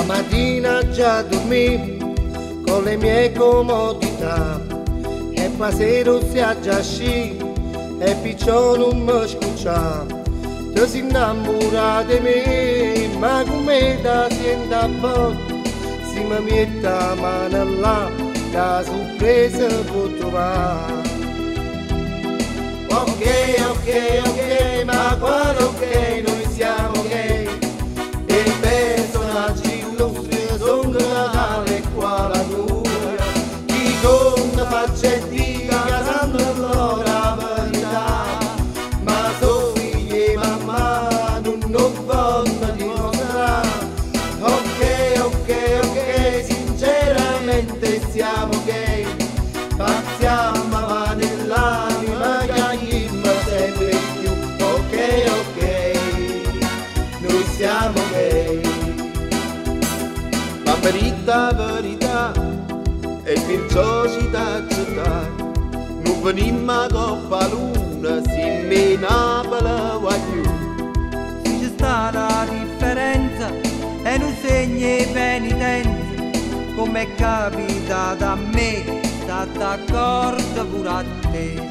La mattina già dormì con le mie comodità e poi sera si aggiascì e picciò non mi scuccia. Tu si innamora di me, ma come da senta a volte si mi mette la mano là, la sorpresa può trovare. Ok, ok, ok, ma quando ok, noi siamo gay. E i personaggi illustri sono Natale qua la nuova. Chi conta faccia e dica che sanno la verità. Ma sono figli e mamma non vogliono dimostrare. Ok, ok, ok, sinceramente siamo gay. Passiamo avanti nell'anima che sempre più. Ok, ok, noi siamo gay. La verità e perciò ci d'accettare. Non venimmo a coppa luna, si menava più. Se c'è stata la differenza e non segni penitenza, come è capitato a me, sta d'accordo pure a te.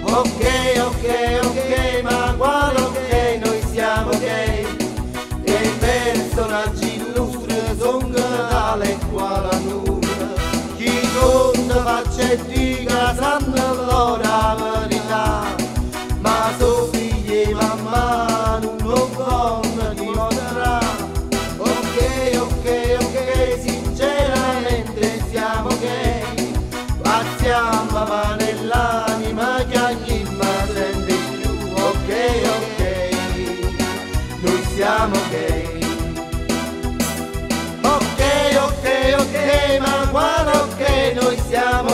Ok, ok, ok, ma guarda ok, noi siamo gay. E i personaggi illustri sono Natale qua la nulla. Chi conta faccia e dica sanno la verità. Ma sono figli e mamma non lo vogliono dimostrare. Ok, ok, ok, sinceramente siamo gay. Passiamo avanti nell'anima che anima sempre più. Ok, ok, noi siamo gay. Ok, ok, ok, ma guarda ok, noi siamo